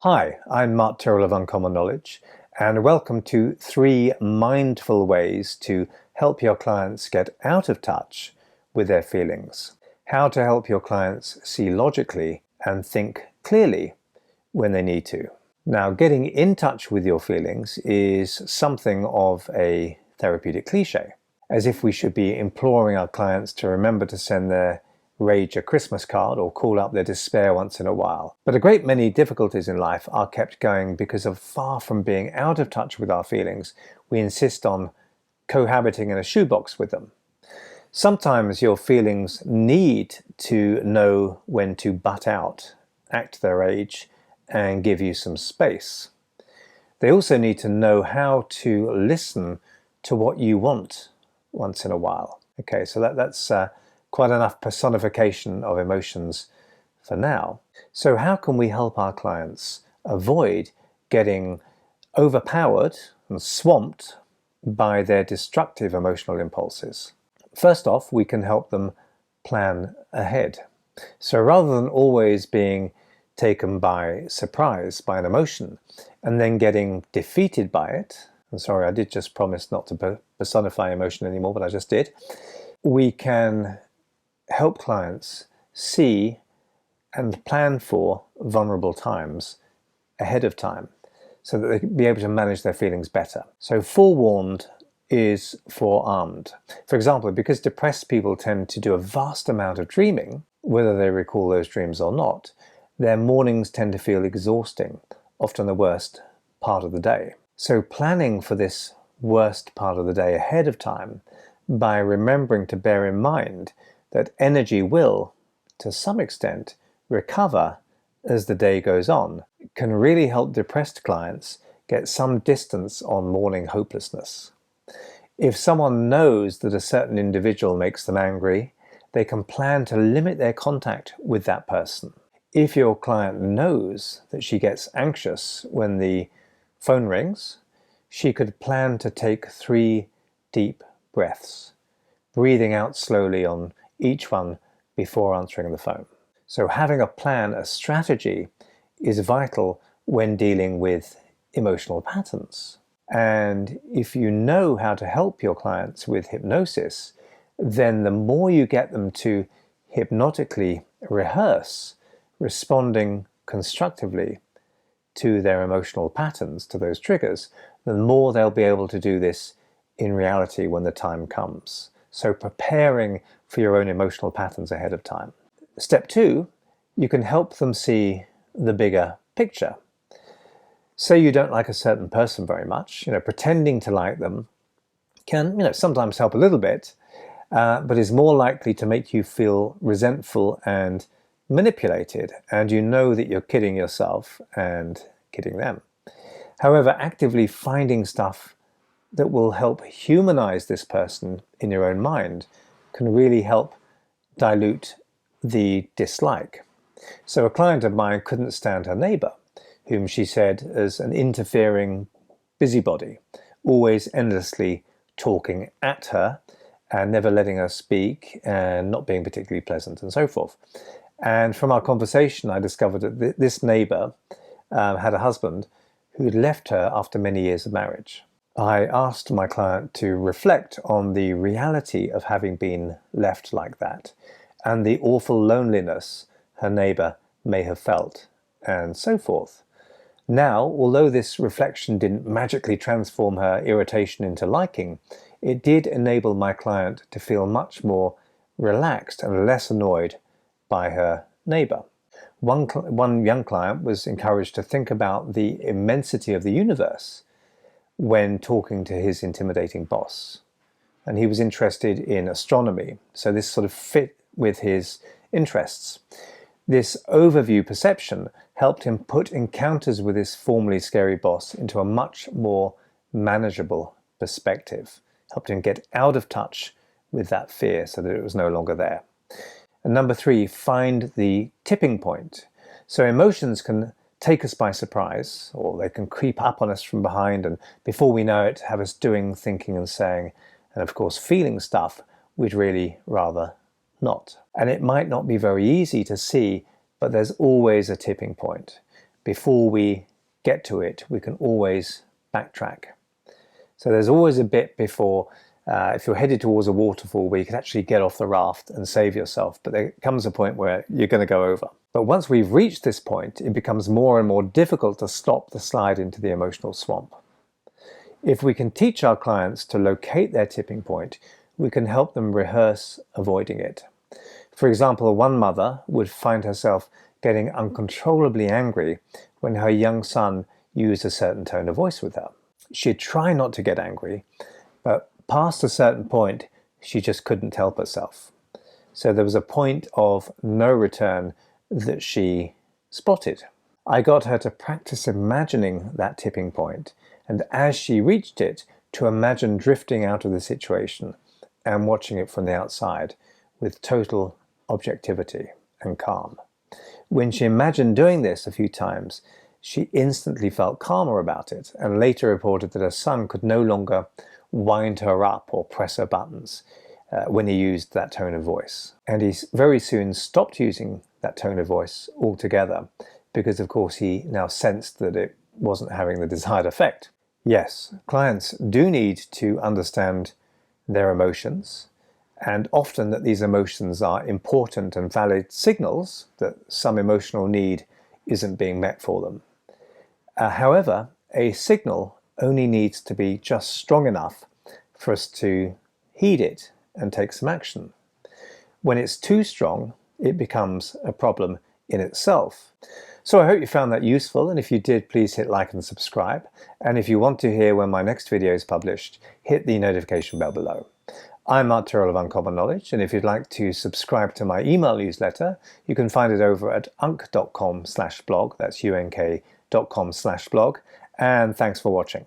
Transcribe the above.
Hi, I'm Mark Tyrrell of Uncommon Knowledge, and welcome to 3 mindful ways to help your clients get out of touch with their feelings. How to help your clients see logically and think clearly when they need to. Now, getting in touch with your feelings is something of a therapeutic cliche, as if we should be imploring our clients to remember to send their rage a Christmas card or call up their despair once in a while. But a great many difficulties in life are kept going because of far from being out of touch with our feelings, we insist on cohabiting in a shoebox with them. Sometimes your feelings need to know when to butt out, act their age, and give you some space. They also need to know how to listen to what you want once in a while. Okay, so that's quite enough personification of emotions for now. So how can we help our clients avoid getting overpowered and swamped by their destructive emotional impulses? First off, we can help them plan ahead. So rather than always being taken by surprise by an emotion and then getting defeated by it, and sorry, I did just promise not to personify emotion anymore, but I just did, we can help clients see and plan for vulnerable times ahead of time so that they can be able to manage their feelings better. So forewarned is forearmed. For example, because depressed people tend to do a vast amount of dreaming, whether they recall those dreams or not, their mornings tend to feel exhausting, often the worst part of the day. So planning for this worst part of the day ahead of time by remembering to bear in mind that energy will, to some extent, recover as the day goes on, can really help depressed clients get some distance on morning hopelessness. If someone knows that a certain individual makes them angry, they can plan to limit their contact with that person. If your client knows that she gets anxious when the phone rings, she could plan to take 3 deep breaths, breathing out slowly on each one before answering the phone. So having a plan, a strategy, is vital when dealing with emotional patterns. And if you know how to help your clients with hypnosis, then the more you get them to hypnotically rehearse responding constructively to their emotional patterns, to those triggers, the more they'll be able to do this in reality when the time comes. So preparing for your own emotional patterns ahead of time. Step 2, you can help them see the bigger picture. Say you don't like a certain person very much, pretending to like them can, sometimes help a little bit, but is more likely to make you feel resentful and manipulated, and you know that you're kidding yourself and kidding them. However, actively finding stuff that will help humanize this person in your own mind can really help dilute the dislike. So a client of mine couldn't stand her neighbor, whom she said as an interfering busybody, always endlessly talking at her and never letting her speak and not being particularly pleasant and so forth. And from our conversation, I discovered that this neighbor had a husband who had left her after many years of marriage. I asked my client to reflect on the reality of having been left like that and the awful loneliness her neighbor may have felt, and so forth. Now, although this reflection didn't magically transform her irritation into liking, it did enable my client to feel much more relaxed and less annoyed by her neighbor. One young client was encouraged to think about the immensity of the universe when talking to his intimidating boss. And he was interested in astronomy, so this sort of fit with his interests. This overview perception helped him put encounters with his formerly scary boss into a much more manageable perspective, helped him get out of touch with that fear so that it was no longer there. And number 3, find the tipping point. So emotions can take us by surprise, or they can creep up on us from behind, and before we know it, have us doing, thinking and saying, and of course feeling stuff we'd really rather not. And it might not be very easy to see, but there's always a tipping point. before we get to it, we can always backtrack. So there's always a bit before, if you're headed towards a waterfall, where you can actually get off the raft and save yourself, but there comes a point where you're going to go over. But once we've reached this point, it becomes more and more difficult to stop the slide into the emotional swamp. If we can teach our clients to locate their tipping point, we can help them rehearse avoiding it. For example, one mother would find herself getting uncontrollably angry when her young son used a certain tone of voice with her. She'd try not to get angry, but past a certain point, she just couldn't help herself. So there was a point of no return that she spotted. I got her to practice imagining that tipping point, and as she reached it, to imagine drifting out of the situation and watching it from the outside with total objectivity and calm. When she imagined doing this a few times, she instantly felt calmer about it, and later reported that her son could no longer wind her up or press her buttons when he used that tone of voice. And he very soon stopped using that tone of voice altogether, because of course he now sensed that it wasn't having the desired effect. Yes, clients do need to understand their emotions, and often that these emotions are important and valid signals that some emotional need isn't being met for them. However, a signal only needs to be just strong enough for us to heed it and take some action. When it's too strong, it becomes a problem in itself. So I hope you found that useful, and if you did, please hit like and subscribe. And if you want to hear when my next video is published, hit the notification bell below. I'm Tyrrell of Uncommon Knowledge, and if you'd like to subscribe to my email newsletter, you can find it over at unk.com/blog, that's unk.com/blog, and thanks for watching.